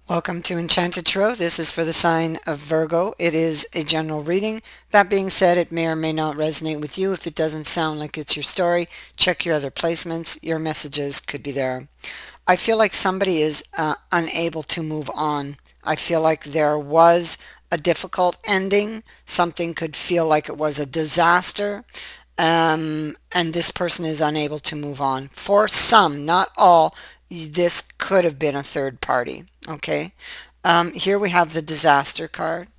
Welcome to Enchanted Tarot. This is for the sign of Virgo. It is a general reading. That being said, it may or may not resonate with you. If it doesn't sound like it's your story, check your other placements. Your messages could be there. I feel like somebody is unable to move on. I feel like there was a difficult ending. Something could feel like it was a disaster. And this person is unable to move on. For some, not all, this could have been a third party. Okay. Here we have the disaster card.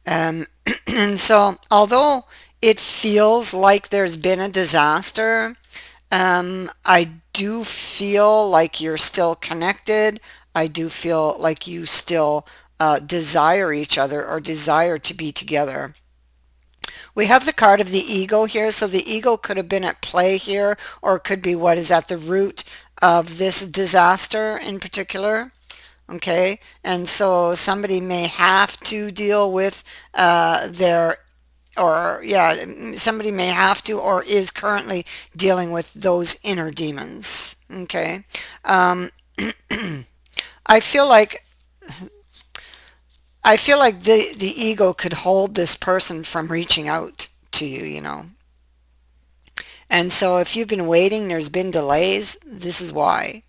Um, and so, although it feels like there's been a disaster, I do feel like you're still connected. I do feel like you still desire each other or desire to be together. We have the card of the ego here, so the ego could have been at play here, or it could be what is at the root of this disaster in particular. Okay, and so somebody may have to deal with their, or yeah, somebody may have to or is currently dealing with those inner demons. Okay, um, I feel like the ego could hold this person from reaching out to you. And so if you've been waiting, there's been delays, this is why.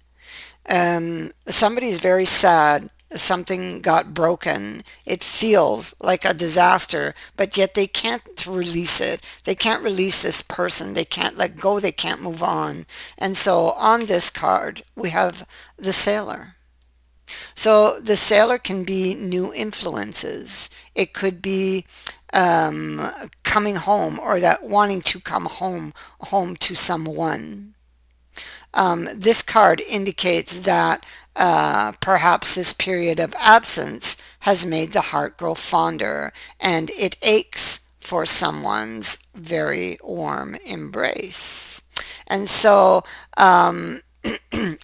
Somebody's very sad. Something got broken. It feels like a disaster, but yet they can't release it. They can't release this person. They can't let go. They can't move on. And so on this card, we have the sailor. So the sailor can be new influences. It could be coming home, or that wanting to come home to someone. This card indicates that perhaps this period of absence has made the heart grow fonder and it aches for someone's very warm embrace. And so, um,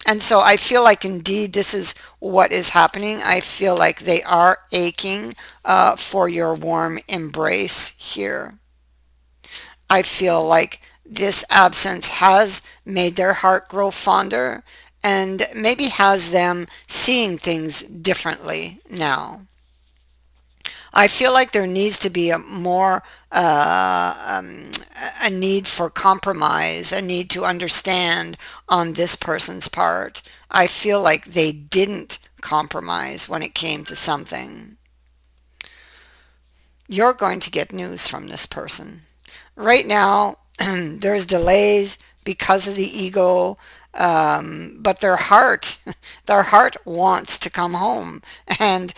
and so I feel like indeed this is what is happening. I feel like they are aching for your warm embrace here. I feel like this absence has made their heart grow fonder and maybe has them seeing things differently now. I feel like there needs to be a more a need for compromise, a need to understand on this person's part. I feel like they didn't compromise when it came to something. You're going to get news from this person. Right now, there's delays because of the ego, but their heart wants to come home, and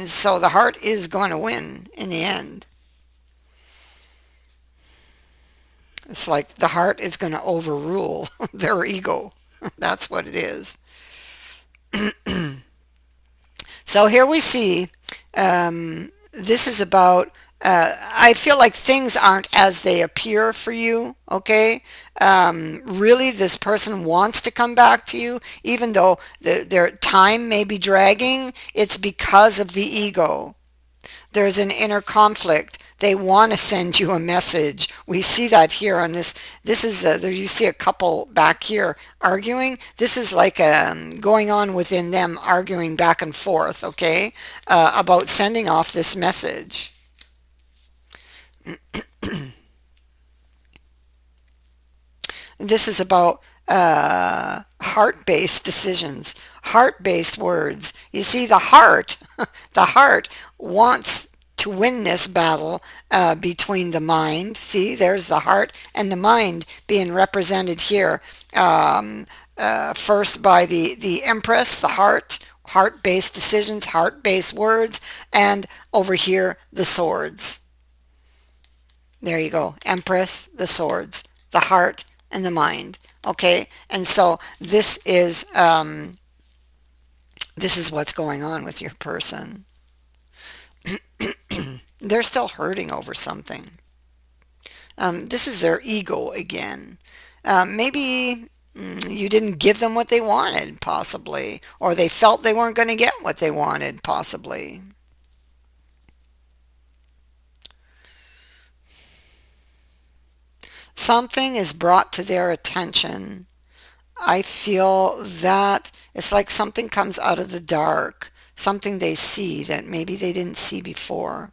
so the heart is going to win in the end. It's like the heart is going to overrule their ego. That's what it is. So here we see this is about, I feel like things aren't as they appear for you, okay? Really, this person wants to come back to you, even though their time may be dragging. It's because of the ego. There's an inner conflict. They want to send you a message. We see that here on this. This is there. You see a couple back here arguing. This is like going on within them, arguing back and forth. Okay, about sending off this message. This is about heart-based decisions, heart-based words. You see, the heart, the heart wants to win this battle between the mind. See, there's the heart and the mind being represented here. First by the Empress, the heart-based decisions, heart-based words, and over here, the swords. There you go. Empress, the swords, the heart, and the mind. Okay, and so this is what's going on with your person. They're still hurting over something. This is their ego again. Maybe you didn't give them what they wanted, possibly, or they felt they weren't going to get what they wanted, possibly. Something is brought to their attention. I feel that it's like something comes out of the dark, something they see that maybe they didn't see before.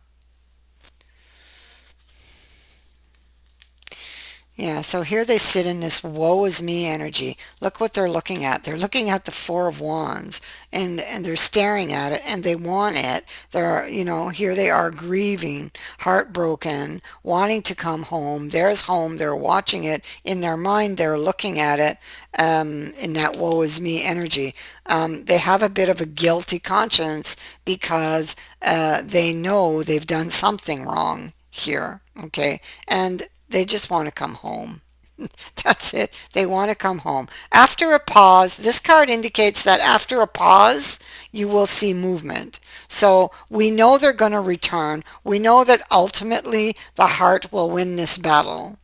Yeah, so here they sit in this woe is me energy. Look what they're looking at. They're looking at the Four of Wands and they're staring at it and they want it. They're, here they are grieving, heartbroken, wanting to come home. There's home. They're watching it. In their mind, they're looking at it in that woe is me energy. They have a bit of a guilty conscience because they know they've done something wrong here. Okay. And they just want to come home. That's it. They want to come home. After a pause, this card indicates that after a pause, you will see movement. So we know they're going to return. We know that ultimately the heart will win this battle.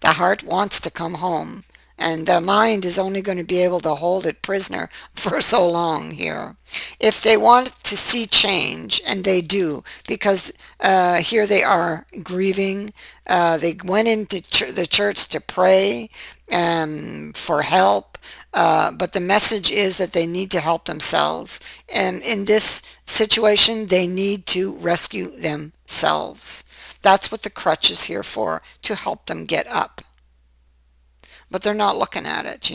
The heart wants to come home, and the mind is only going to be able to hold it prisoner for so long here. If they want to see change, and they do, because here they are grieving. They went into the church to pray for help, but the message is that they need to help themselves. And in this situation, they need to rescue themselves. That's what the crutch is here for, to help them get up. But they're not looking at it.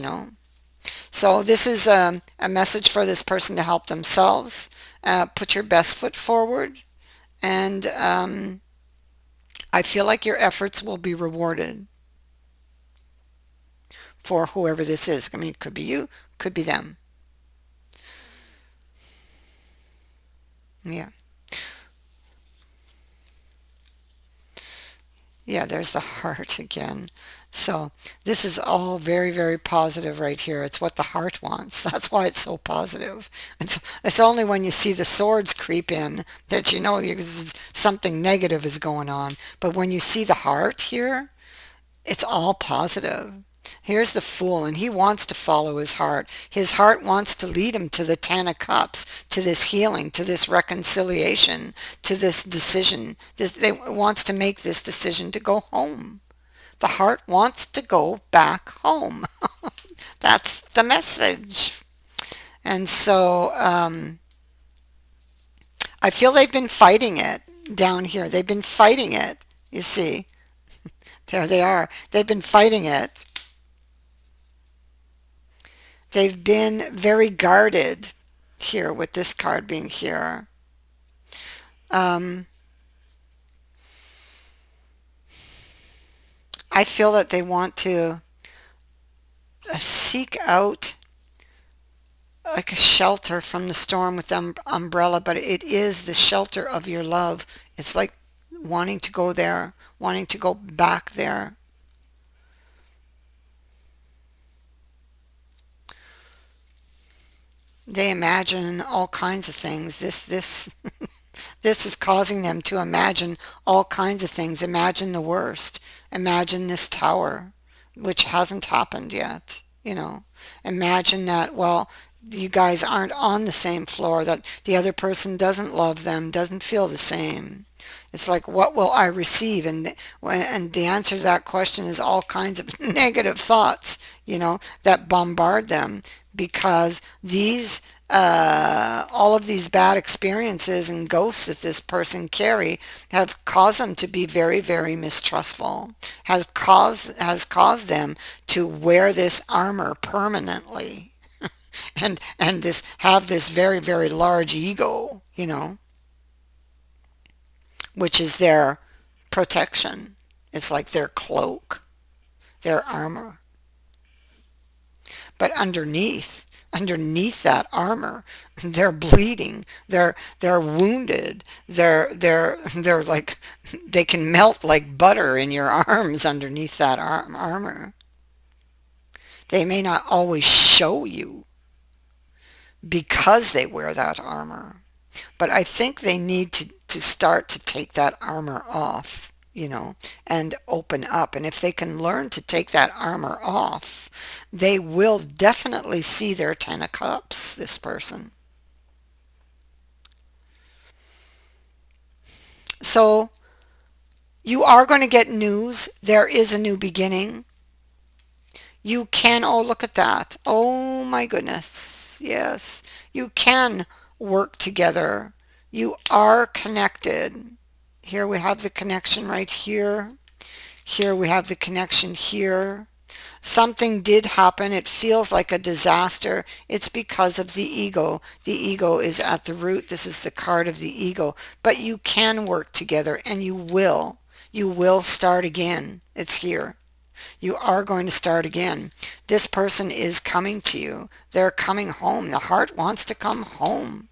So this is a message for this person to help themselves. Put your best foot forward, and I feel like your efforts will be rewarded for whoever this is. I mean, it could be you, could be them. Yeah. Yeah, there's the heart again. So this is all very, very positive right here. It's what the heart wants. That's why it's so positive. It's only when you see the swords creep in that you know something negative is going on. But when you see the heart here, it's all positive. Here's the fool, and he wants to follow his heart. His heart wants to lead him to the Ten of Cups, to this healing, to this reconciliation, to this decision. They wants to make this decision to go home. The heart wants to go back home. That's the message. And so I feel they've been fighting it down here. They've been fighting it, you see. There they are. They've been fighting it. They've been very guarded here with this card being here. Um, I feel that they want to seek out like a shelter from the storm with the umbrella, but it is the shelter of your love. It's like wanting to go there, wanting to go back there. They imagine all kinds of things. This is causing them to imagine all kinds of things. Imagine the worst. Imagine this tower, which hasn't happened yet. Imagine that, well, you guys aren't on the same floor, that the other person doesn't love them, doesn't feel the same. It's like, what will I receive? And the answer to that question is all kinds of negative thoughts, that bombard them because all of these bad experiences and ghosts that this person carry have caused them to be very, very mistrustful, has caused them to wear this armor permanently and this have this very, very large ego, which is their protection. It's like their cloak, their armor. But underneath that armor, they're bleeding, they're wounded, they're like they can melt like butter in your arms underneath that armor. They may not always show you because they wear that armor. But I think they need to start to take that armor off, and open up. And if they can learn to take that armor off, they will definitely see their Ten of Cups, this person. So you are going to get news. There is a new beginning. You can, oh, look at that. Oh my goodness. Yes, you can work together. You are connected. Here we have the connection right here. Here we have the connection here. Something did happen. It feels like a disaster. It's because of the ego. The ego is at the root. This is the card of the ego. But you can work together, and you will. You will start again. It's here. You are going to start again. This person is coming to you. They're coming home. The heart wants to come home.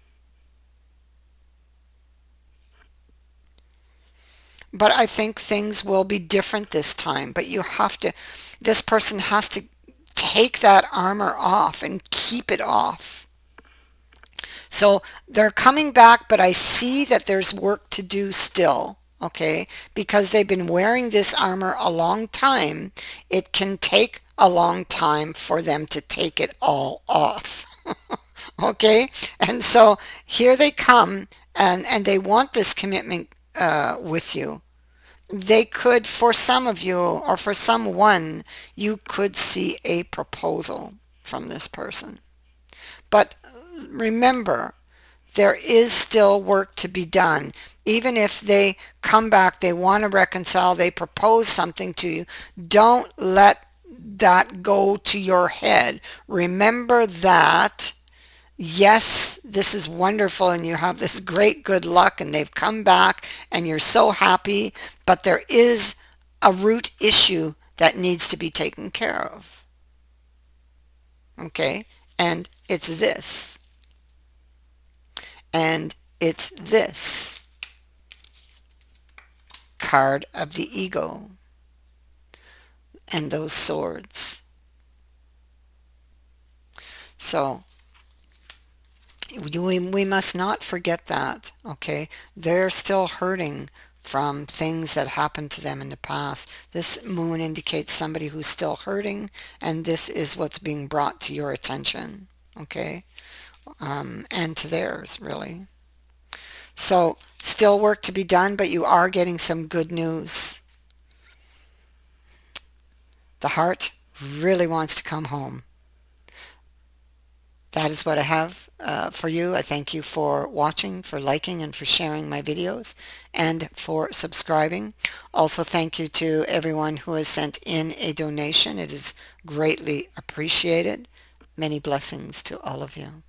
But I think things will be different this time. But you have to, this person has to take that armor off and keep it off. So they're coming back, but I see that there's work to do still. Okay, because they've been wearing this armor a long time, it can take a long time for them to take it all off. Okay, and so here they come, and they want this commitment with you. They could, for some of you or for someone, you could see a proposal from this person. But remember, there is still work to be done. Even if they come back, they want to reconcile, they propose something to you, don't let that go to your head. Remember that, yes, this is wonderful and you have this great good luck and they've come back and you're so happy, but there is a root issue that needs to be taken care of. Okay? And it's this. And it's this card of the ego and those swords. So we must not forget that, okay? They're still hurting from things that happened to them in the past. This moon indicates somebody who's still hurting, and this is what's being brought to your attention, okay? And to theirs, really. So still work to be done, but you are getting some good news. The heart really wants to come home. That is what I have for you. I thank you for watching, for liking, and for sharing my videos, and for subscribing. Also, thank you to everyone who has sent in a donation. It is greatly appreciated. Many blessings to all of you.